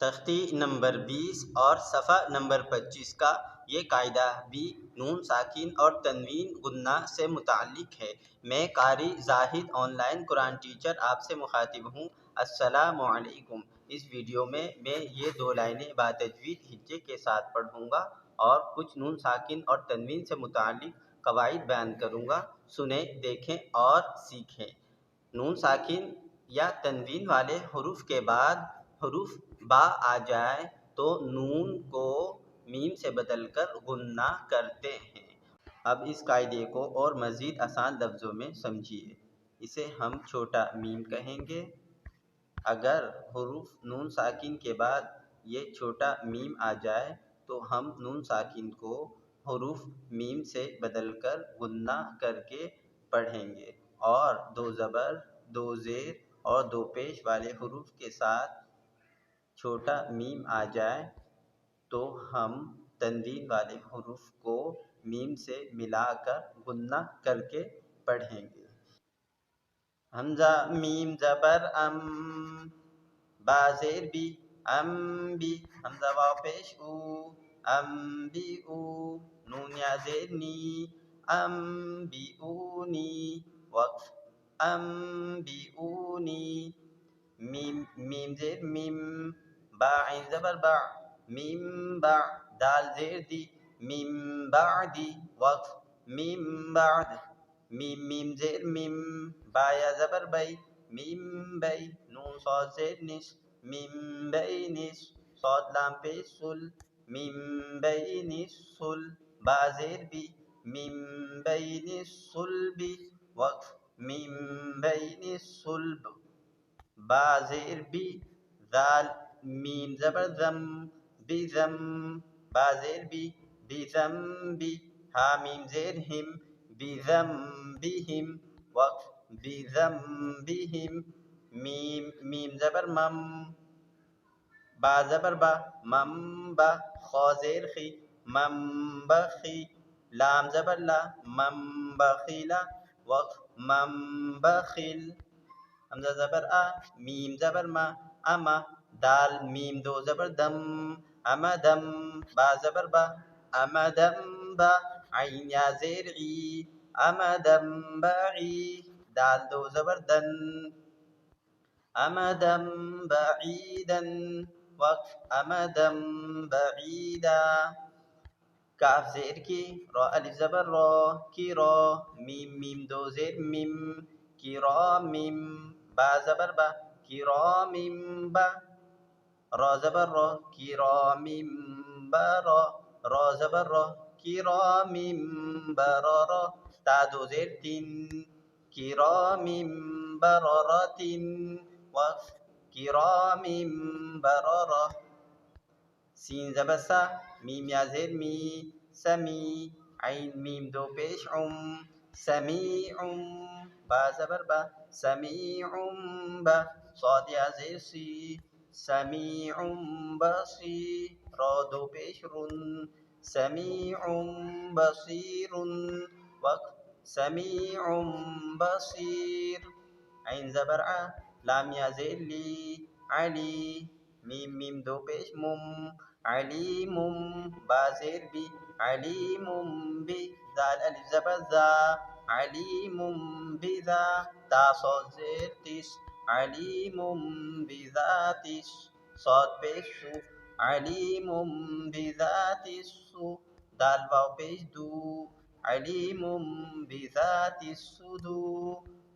तख्ती नंबर 20 और सफ़ा नंबर 25 का ये कायदा भी नून साकिन और तनवीन गुन्ना से मुताल्लिक़ है। मैं कारी जाहिद ऑनलाइन कुरान टीचर आपसे मुखातिब हूँ। अस्सलामु अलैकुम। इस वीडियो में मैं ये 2 लाइनें बातजवीद हिज्जे के साथ पढ़ूँगा और कुछ नून साकिन और तनवीन से मुताल्लिक़ कवाइद बयान करूँगा। सुने, देखें और सीखें। नून साकिन या तनवीन वाले हरूफ के बाद हरूफ बा आ जाए तो नून को मीम से बदलकर गुन्ना करते हैं। अब इस कायदे को और मज़ीद आसान लफ्ज़ों में समझिए। इसे हम छोटा मीम कहेंगे। अगर हरूफ नून साकिन के बाद ये छोटा मीम आ जाए तो हम नून साकिन को हरूफ मीम से बदलकर गुन्ना करके पढ़ेंगे और 2 ज़बर, 2 ज़ेर और 2 पेश वाले हरूफ के साथ छोटा मीम आ जाए तो हम तनवीन वाले हरूफ को मीम से मिलाकर गुन्ना करके पढ़ेंगे। हमज़ा मीम ज़बर अम, बा ज़ेर बी, अम्बी, हमज़ा वाव पेश ऊ, अम्बी ऊ, नून या ज़ेर नी, अम्बी ऊनी, वक्फ अम्बी ऊनी, मीम ज़ेर मिम, बा ऐन ज़बर बा, मिम बा, दाल ज़ेर दी, मिम बादी, वक्फ मिम बाद, मीम ज़ेर मिम, बा या ज़बर बई, मिम बई, नून सॉद ज़ेर निस, मिम बई निस, सॉद लाम पेश सुल, मिम बई निस सुल, बा ज़ेर बी, मिम बई निस सुल्बी, वक्फ मिम बई निस सुल्ब, बा ज़ेर बी, दाल मीम ज़बर ज़म, बिज़म, बा ज़ेर बी, बिज़म बी, हा मीम ज़ेर हिम, बिज़म बिहिम, वक्फ बिज़म बिहिम, मीम ज़बर मम, बा ज़बर बा, मम बा, खौ ज़ेर खी, मम बखी, लाम ज़बर ला, मम बखीला, वक्फ मम बखिल, हमज़ा ज़बर आ, मीम ज़बर मा, अमा, दाल मीम 2 ज़बर दम, अमदम, बा ज़बर बा, अमदम बा, ऐन या ज़ेर ई, अमदम बई, दाल 2 ज़बर दन, अमदम बईदन, वक्फ अमदम बईदा, काफ ज़ेर की, रॉ अलिफ ज़बर रॉ, की रॉ, मीम 2 ज़ेर मिम, की रॉ मिम, बा ज़बर बा, की रॉ मिम बा, रॉ ज़बर रॉ, की रॉ मिम बरॉ, रॉ ज़बर रॉ, की रॉ मिम बरॉ, ता 2 ज़ेर तीन, की रॉ मिम बरॉतिन, वक्फ की रॉ मिम बरॉ, सीन ज़बर सा, मीम या ज़ेर मी, समी, ऐन मीम 2 पेश उम, समीउम, बा ज़बर बा, समीउम बा, सॉद या ज़ेर सी, समीउम बसी, रॉ 2 पेश रुन, समीउम बसीरुन, वक्फ समीउम बसीर, ऐन ज़बर आ, लाम या ज़ेर ली, अली, मीम 2 पेश मुम, अलीमुम, बा ज़ेर बी, अलीमुम बी, दाल अलिफ ज़बर ज़ा, अलीमुम बिज़ा, ता सॉद ज़ेर तिस, अलीमुम बिज़ातिस, सॉद पेश सु, अलीमुम बिज़ातिस सु, दाल वाव पेश दू, अलीमुम बिज़ातिस सुदू,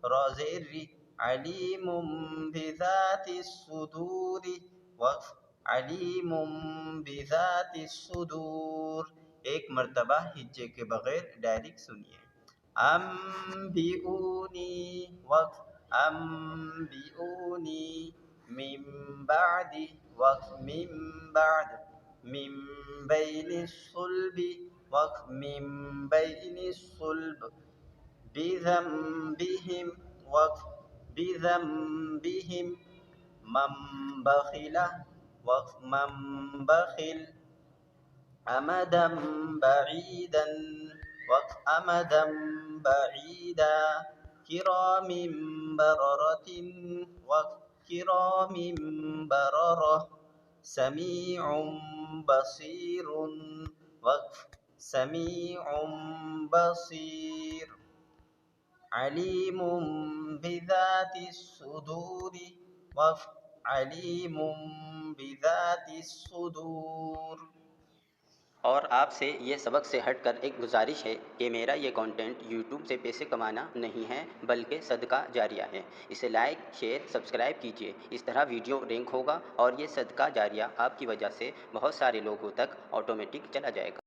रॉ ज़ेर री, अलीमुम बिज़ातिस सुदूरी, वक्फ अलीमुम बिज़ातिस सुदूर। एक मर्तबा हिज्जे के बगैर डायरेक्ट सुनिए। अम्बिऊनी, वक्फ अम्बिऊनी, मिम बादी, वक्फ मिम बाद, मिम बैनि सुल्बी, वक्फ मिम बैनि सुल्ब, बिज़म बिहिम, वक्फ बिज़म बिहिम, मम बखिला, वक्फ मम बखिल, अमदम बईदन, वक्फ अमदम बईदा, किरामिम बररतिन, वक्फ किरामिम बररह, समीउम बसीरुन, वक्फ, समीउम बसीर। अलीमुम बिज़ातिस सुदूरी, वक्फ, अलीमुम बिज़ातिस सुदूर। और आपसे ये सबक से हटकर एक गुजारिश है कि मेरा ये कंटेंट यूट्यूब से पैसे कमाना नहीं है बल्कि सदका जारिया है। इसे लाइक, शेयर, सब्सक्राइब कीजिए। इस तरह वीडियो रैंक होगा और ये सदका जारिया आपकी वजह से बहुत सारे लोगों तक ऑटोमेटिक चला जाएगा।